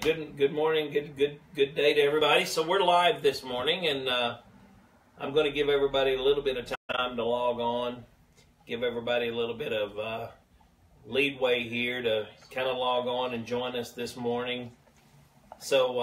right. Good morning. Good day to everybody. So we're live this morning, and I'm going to give everybody a little bit of time to log on. Give everybody a little bit of leadway here to kind of log on and join us this morning. So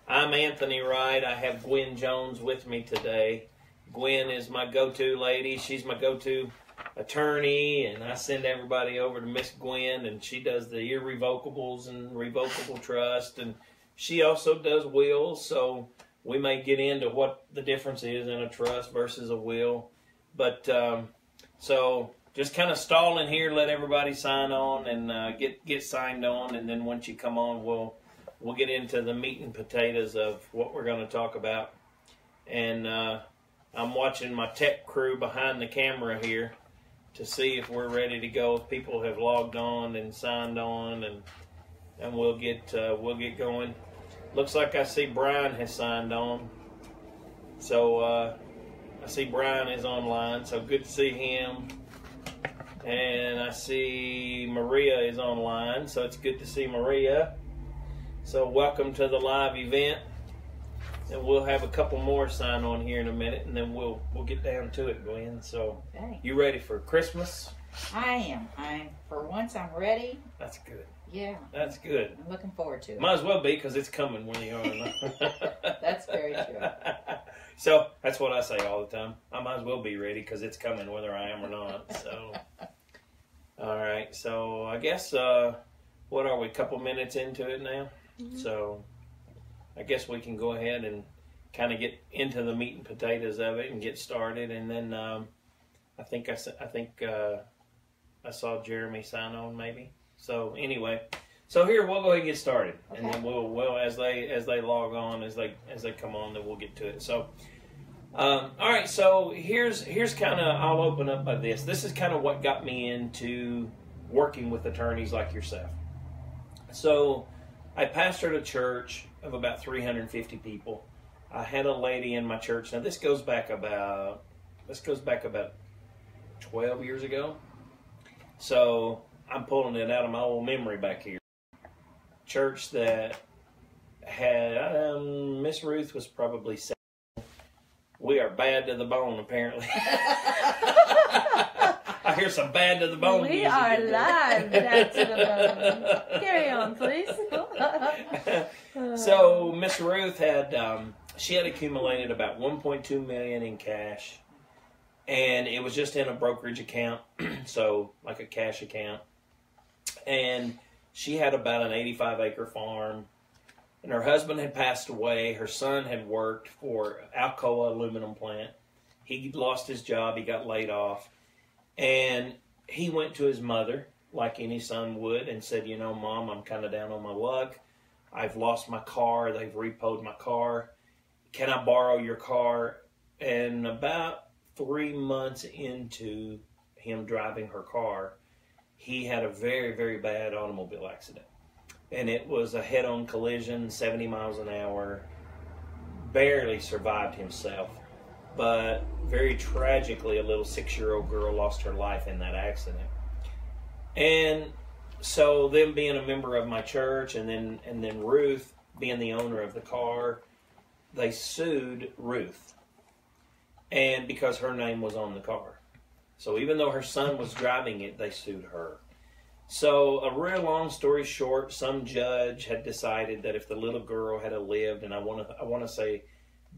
I'm Anthony Wright. I have Gwen Jones with me today. Gwen is my go-to lady. She's my go-to attorney, and I send everybody over to Miss Gwen, and she does the irrevocables and revocable trust, and she also does wills. So we may get into what the difference is in a trust versus a will, but so just kind of stalling here, let everybody sign on and get signed on, and then once you come on, we'll get into the meat and potatoes of what we're going to talk about. And I'm watching my tech crew behind the camera here to see if we're ready to go, if people have logged on and signed on, and we'll get going. Looks like I see Brian has signed on. So I see Brian is online, so good to see him. And I see Maria is online, so it's good to see Maria. So welcome to the live event. And we'll have a couple more sign on here in a minute, and then we'll get down to it, Gwen. So, okay. You ready for Christmas? I am. For once, I'm ready. That's good. Yeah. That's good. I'm looking forward to it. Might as well be, because it's coming when you are. That's very true. So, that's what I say all the time. I might as well be ready, because it's coming whether I am or not. So, all right. So, I guess, what are we, a couple minutes into it now? Mm-hmm. So, I guess we can go ahead and kind of get into the meat and potatoes of it and get started. And then I think I saw Jeremy sign on maybe. So anyway, so here we'll go ahead and get started, okay. And then we'll as they log on, as they come on, then we'll get to it. So all right, so here's kind of, I'll open up by this. This is kind of what got me into working with attorneys like yourself. So I pastored a church of about 350 people. I had a lady in my church. Now this goes back about 12 years ago. So I'm pulling it out of my old memory back here. Church that had Miss Ruth was probably 7. We are bad to the bone, apparently. I hear some bad to the bone. We are live, bad to the bone. Carry on, please. So Miss Ruth had she had accumulated about $1.2 million in cash, and it was just in a brokerage account, so like a cash account. And she had about an 85-acre farm, and her husband had passed away. Her son had worked for Alcoa aluminum plant. He lost his job. He got laid off. And he went to his mother, like any son would, and said, you know, Mom, I'm kind of down on my luck. I've lost my car. They've repoed my car. Can I borrow your car? And about 3 months into him driving her car, he had a very, very bad automobile accident. And it was a head-on collision, 70 miles an hour, barely survived himself. But very tragically, a little 6-year-old girl lost her life in that accident. And so them being a member of my church, and then Ruth being the owner of the car, they sued Ruth. And because her name was on the car. So even though her son was driving it, they sued her. So a real long story short, some judge had decided that if the little girl had lived, and I want to say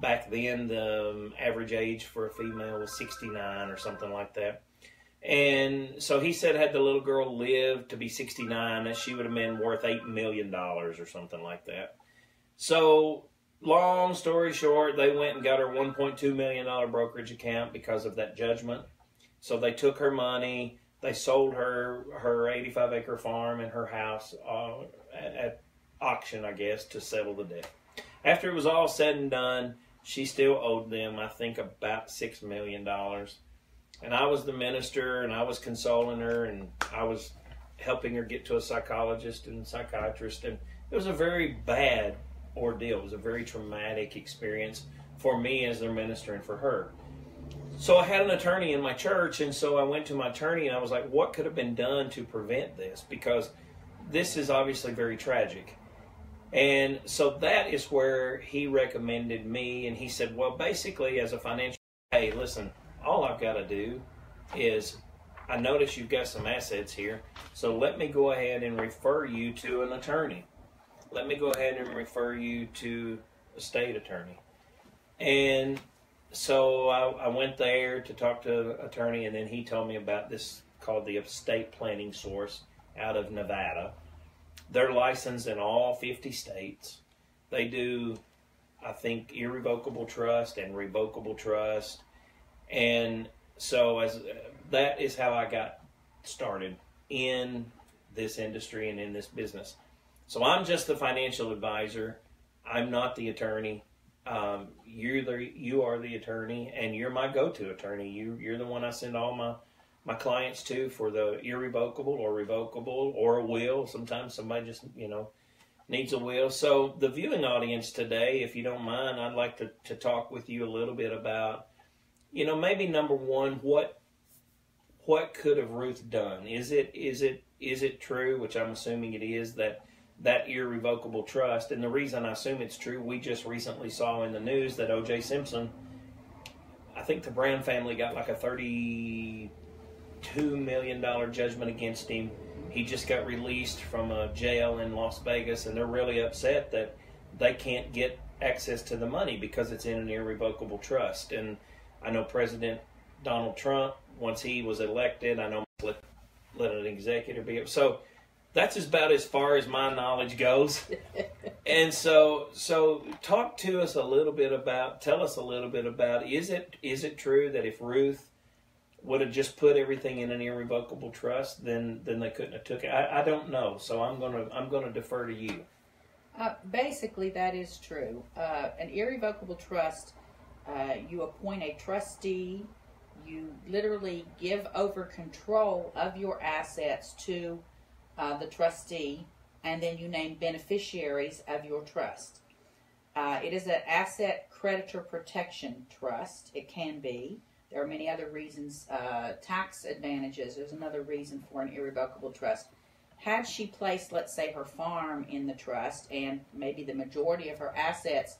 back then the average age for a female was 69 or something like that. And so he said had the little girl lived to be 69, that she would have been worth $8 million or something like that. So long story short, they went and got her $1.2 million brokerage account because of that judgment. So they took her money. They sold her 85-acre farm and her house at auction, I guess, to settle the debt. After it was all said and done, she still owed them, I think, about $6 million. And I was the minister, and I was consoling her, and I was helping her get to a psychologist and psychiatrist. And it was a very bad ordeal. It was a very traumatic experience for me as their minister and for her. So I had an attorney in my church, and so I went to my attorney, and I was like, what could have been done to prevent this? Because this is obviously very tragic. And so that is where he recommended me, and he said, well, basically, as a financial, hey, listen, all I've got to do is, I notice you've got some assets here, so let me go ahead and refer you to an attorney. Let me go ahead and refer you to a state attorney. And so I went there to talk to an attorney, and then he told me about this called the Estate Planning Source out of Nevada. They're licensed in all 50 states. They do, I think, irrevocable trust and revocable trust. And so that is how I got started in this industry and in this business. So I'm just the financial advisor. I'm not the attorney. You are the attorney, and you're my go-to attorney. You're the one I send all my clients to for the irrevocable or revocable or a will. Sometimes somebody just, needs a will. So the viewing audience today, if you don't mind, I'd like to talk with you a little bit about, maybe number one, what could have Ruth done? Is it true, which I'm assuming it is, that irrevocable trust, and the reason I assume it's true, we just recently saw in the news that O.J. Simpson, I think the Brown family got like a $32 million judgment against him. He just got released from a jail in Las Vegas, and they're really upset that they can't get access to the money because it's in an irrevocable trust. And I know President Donald Trump, once he was elected, I know let an executive be. So that's about as far as my knowledge goes. And so talk to us a little bit about, tell us a little bit about, is it true that if Ruth would have just put everything in an irrevocable trust, then they couldn't have took it? I don't know, so I'm gonna defer to you. Basically, that is true. An irrevocable trust, you appoint a trustee, you literally give over control of your assets to the trustee, and then you name beneficiaries of your trust. It is an asset creditor protection trust. It can be. There are many other reasons. Tax advantages is another reason for an irrevocable trust. Had she placed, let's say, her farm in the trust and maybe the majority of her assets,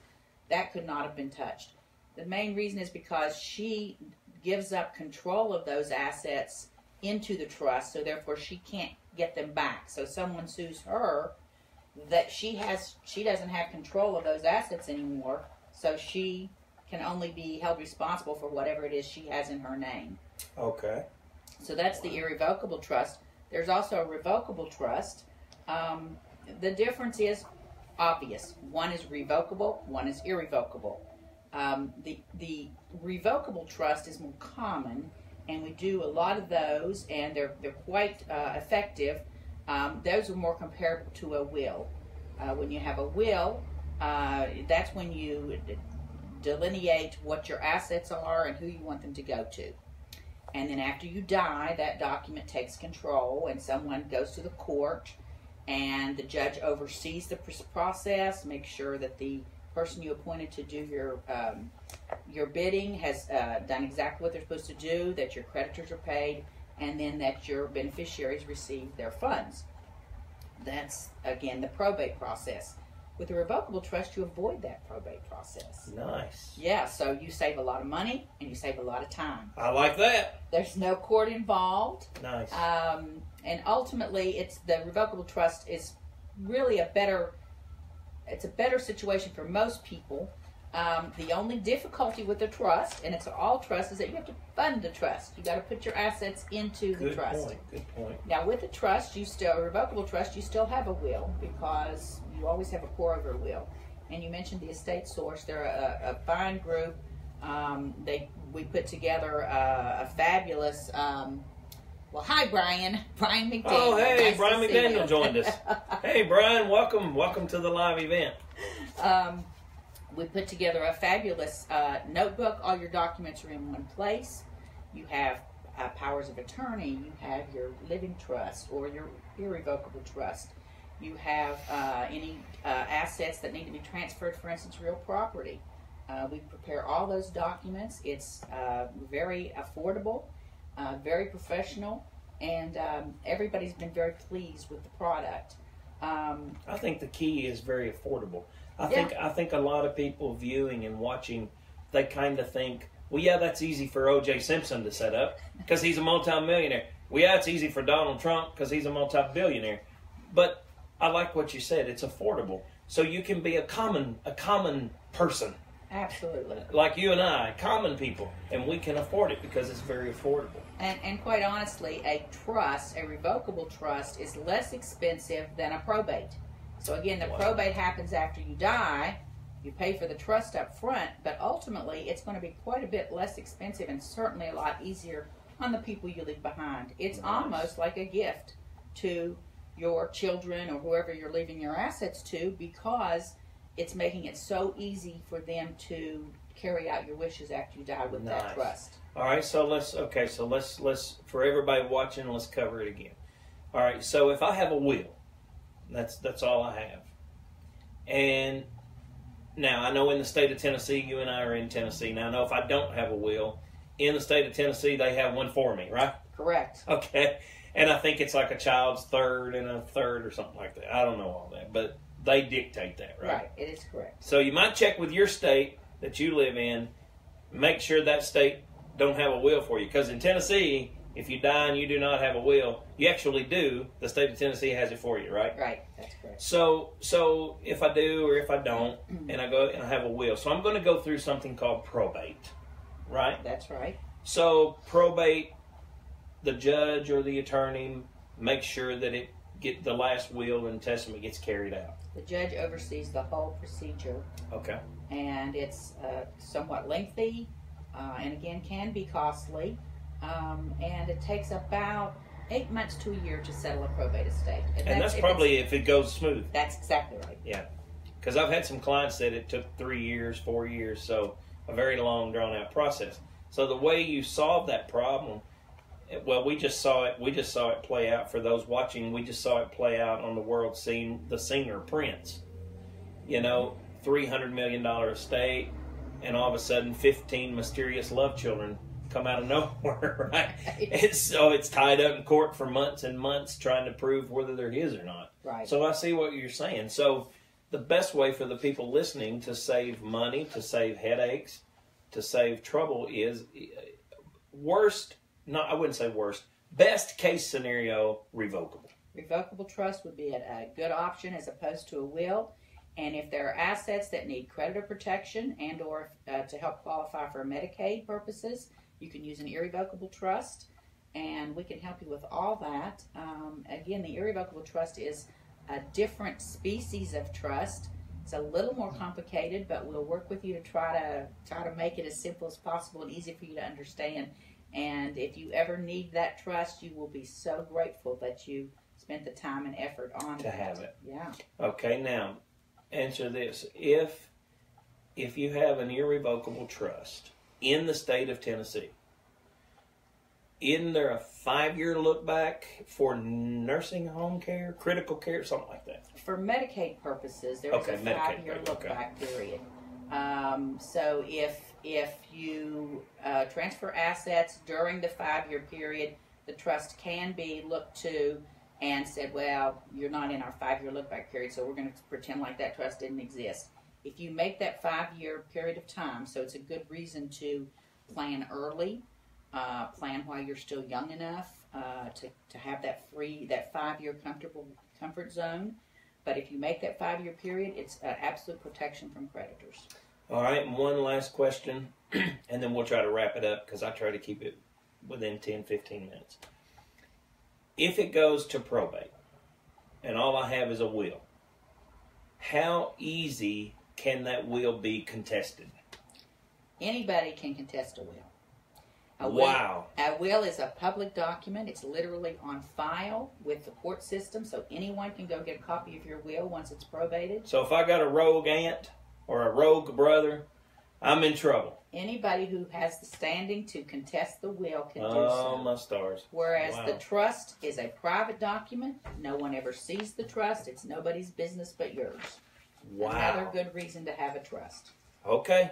that could not have been touched. The main reason is because she gives up control of those assets into the trust, so therefore she can't get them back. So someone sues her that she doesn't have control of those assets anymore, so she can only be held responsible for whatever it is she has in her name. Okay. So that's the irrevocable trust. There's also a revocable trust. The difference is obvious. One is revocable, one is irrevocable. The revocable trust is more common, and we do a lot of those, and they're quite effective. Those are more comparable to a will. When you have a will, that's when you delineate what your assets are and who you want them to go to. And then after you die, that document takes control, and someone goes to the court, and the judge oversees the process, makes sure that the person you appointed to do your bidding has done exactly what they're supposed to do, that your creditors are paid, and then that your beneficiaries receive their funds. That's, again, the probate process. With a revocable trust, you avoid that probate process. Nice. Yeah, so you save a lot of money and you save a lot of time. I like that. There's no court involved. Nice. And ultimately, the revocable trust is really a better situation for most people. The only difficulty with the trust, and it's all trust, is that you have to fund the trust. You got to put your assets into the trust. Good point. Now, with the trust, a revocable trust, you still have a will, because you always have a pour-over will. And you mentioned the Estate Source. They're a fine group. We put together a fabulous. Well, hi, Brian. Brian McDaniel. Oh, hey, nice Brian McDaniel joined us. Hey, Brian, welcome to the live event. We put together a fabulous notebook. All your documents are in one place. You have powers of attorney. You have your living trust or your irrevocable trust. You have any assets that need to be transferred, for instance, real property. We prepare all those documents. It's very affordable, very professional, and everybody's been very pleased with the product. I think the key is very affordable. I Yeah. think a lot of people viewing and watching, they kind of think, well, yeah, that's easy for O.J. Simpson to set up because he's a multimillionaire. Well, yeah, it's easy for Donald Trump because he's a multi-billionaire. But I like what you said. It's affordable. So you can be a common person. Absolutely. Like you and I, common people. And we can afford it because it's very affordable. And quite honestly, a trust, a revocable trust, is less expensive than a probate. So again, the probate happens after you die. You pay for the trust up front, but ultimately it's going to be quite a bit less expensive and certainly a lot easier on the people you leave behind. It's almost like a gift to your children or whoever you're leaving your assets to, because it's making it so easy for them to carry out your wishes after you die with that trust. All right, so let's for everybody watching, let's cover it again. All right, so if I have a will, that's all I have. And now, I know in the state of Tennessee, you and I are in Tennessee. Now, I know if I don't have a will, in the state of Tennessee, they have one for me, right? Correct. Okay. And I think it's like a child's third and a third or something like that. I don't know all that, but they dictate that, right? Right, it is correct. So you might check with your state that you live in, make sure that state don't have a will for you. Because in Tennessee, if you die and you do not have a will, you actually do. The state of Tennessee has it for you, right? Right, that's correct. So if I do or if I don't, and I go and I have a will, so I'm going to go through something called probate, right? That's right. So probate, the judge or the attorney makes sure that the last will and testament gets carried out. The judge oversees the whole procedure. Okay. And it's somewhat lengthy, and again can be costly. And it takes about 8 months to a year to settle a probate estate. And that's probably if it goes smooth. That's exactly right. Yeah. Because I've had some clients that it took 3 years, 4 years, so a very long, drawn-out process. So the way you solve that problem, well, we just saw it play out for those watching. We just saw it play out on the world scene, the singer Prince. You know, $300 million estate, and all of a sudden 15 mysterious love children come out of nowhere, right? And so it's tied up in court for months and months trying to prove whether they're his or not. Right. So I see what you're saying. So the best way for the people listening to save money, to save headaches, to save trouble is I wouldn't say worst, best case scenario, revocable. Revocable trust would be a good option as opposed to a will. And if there are assets that need creditor protection and or to help qualify for Medicaid purposes, you can use an irrevocable trust, and we can help you with all that. Again, the irrevocable trust is a different species of trust. It's a little more complicated, but we'll work with you to try to make it as simple as possible and easy for you to understand. And if you ever need that trust, you will be so grateful that you spent the time and effort on to that. have it. Yeah. Okay, now answer this: if you have an irrevocable trust in the state of Tennessee, isn't there a 5-year look back for nursing home care, critical care, something like that? For Medicaid purposes, there is a 5-year look back period. So if you transfer assets during the 5-year period, the trust can be looked to and said, well, you're not in our 5-year look back period, so we're going to pretend like that trust didn't exist. If you make that 5-year period of time, so it's a good reason to plan early, plan while you're still young enough to have that 5-year comfort zone. But if you make that 5-year period, it's absolute protection from creditors. All right, and one last question, and then we'll try to wrap it up because I try to keep it within 10, 15 minutes. If it goes to probate, and all I have is a will, how easy can that will be contested? Anybody can contest a will. Wow. A will is a public document. It's literally on file with the court system, so anyone can go get a copy of your will once it's probated. So if I got a rogue aunt or a rogue brother, I'm in trouble. Anybody who has the standing to contest the will can do so. Oh, my stars. Whereas the trust is a private document. No one ever sees the trust. It's nobody's business but yours. Wow. Another good reason to have a trust. Okay.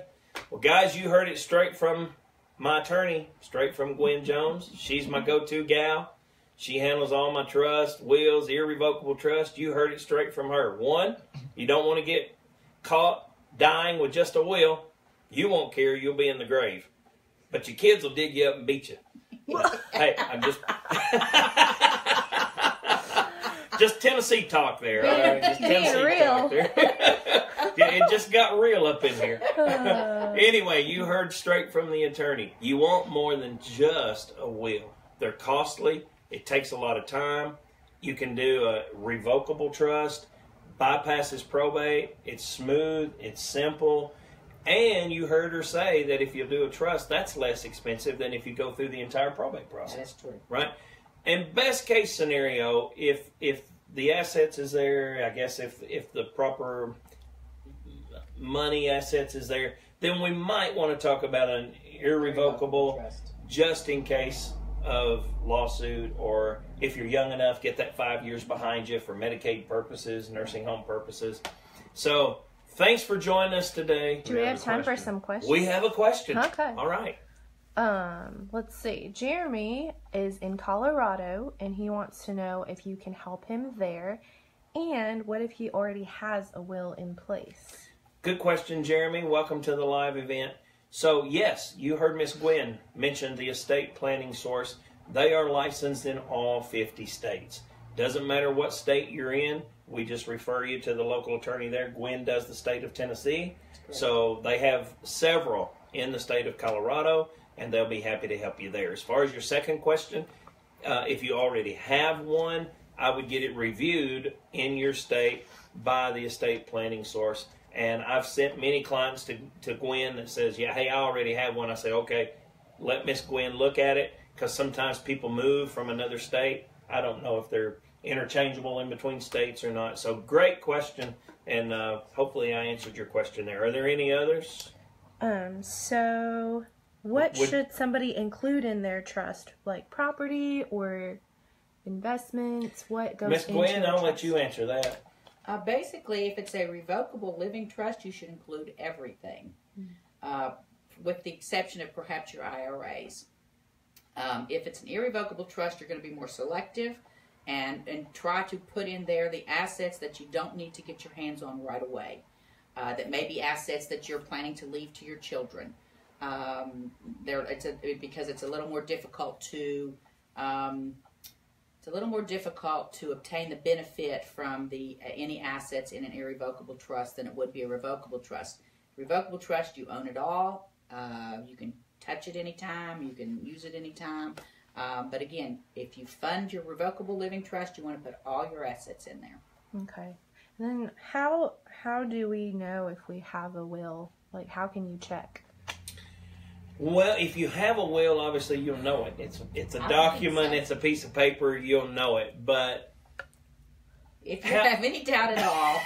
Well, guys, you heard it straight from my attorney, straight from Gwen Jones. She's my go-to gal. She handles all my trust, wills, irrevocable trust. You heard it straight from her. One, you don't want to get caught dying with just a will. You won't care. You'll be in the grave. But your kids will dig you up and beat you. Hey, I'm just... just Tennessee talk there. All right? Just Tennessee real. talk there. Yeah, it just got real up in here. Anyway, you heard straight from the attorney. You want more than just a will. They're costly. It takes a lot of time. You can do a revocable trust, bypasses probate. It's smooth. It's simple. And you heard her say that if you do a trust, that's less expensive than if you go through the entire probate process. That's true. Right? And best case scenario, if the assets is there, I guess if the proper money assets is there, then we might want to talk about an irrevocable trust, just in case of lawsuit, or if you're young enough, get that 5 years behind you for Medicaid purposes, nursing home purposes. So thanks for joining us today. Do we have time for some questions? We have a question. Okay. All right. Let's see. Jeremy is in Colorado, and he wants to know if you can help him there, and what if he already has a will in place? Good question, Jeremy. Welcome to the live event. So, yes, you heard Miss Gwen mention the estate planning source. They are licensed in all 50 states. Doesn't matter what state you're in. We just refer you to the local attorney there. Gwen does the state of Tennessee. So they have several in the state of Colorado, and they'll be happy to help you there. As far as your second question, if you already have one, I would get it reviewed in your state by the estate planning source. And I've sent many clients to Gwen that says, yeah, hey, I already have one. I say, okay, let Miss Gwen look at it, because sometimes people move from another state. I don't know if they're interchangeable in between states or not. So great question, and hopefully I answered your question there. Are there any others? So what should somebody include in their trust? Like property or investments? What goes Miss into Gwen, a I'll let trust? you answer that. Basically, if it's a revocable living trust, you should include everything, with the exception of perhaps your IRAs. If it's an irrevocable trust, you're going to be more selective and try to put in there the assets that you don't need to get your hands on right away. That may be assets that you're planning to leave to your children. Because it's a little more difficult to obtain the benefit from any assets in an irrevocable trust than it would be a revocable trust. Revocable trust, you own it all. You can touch it anytime. You can use it anytime. But again, if you fund your revocable living trust, you want to put all your assets in there. Okay. And then how do we know if we have a will? Like, how can you check? Well, if you have a will, obviously you'll know it. It's a document. It's a piece of paper. You'll know it. But if you have any doubt at all,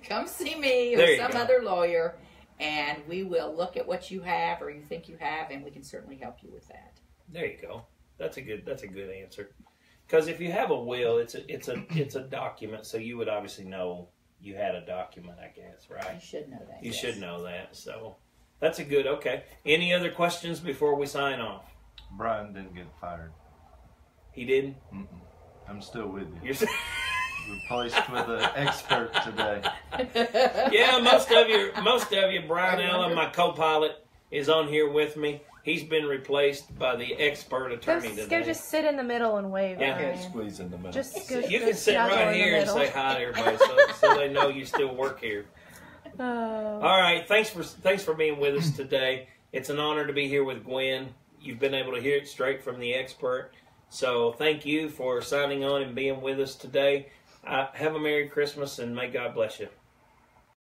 come see me There or you some go. other lawyer, and we will look at what you have or you think you have, and we can certainly help you with that. there you go. That's a good answer. Because if you have a will, it's a document, so you would obviously know you had a document, I guess, right? You should know that. You yes. should know that. So that's a good. Okay. Any other questions before we sign off? Brian didn't get fired. He didn't. I'm still with you. You're Replaced with an expert today. Yeah, most of you, Brian Allen, my co-pilot, is on here with me. He's been replaced by the expert attorney Go today. just sit in the middle and wave. Yeah. I can't Ryan. squeeze in the middle. Just go, You go can sit snuggle right in the here and middle. say hi to everybody, so they know you still work here. Oh. All right, thanks for being with us today. It's an honor to be here with Gwen. You've been able to hear it straight from the expert. So thank you for signing on and being with us today. Have a Merry Christmas, and may God bless you.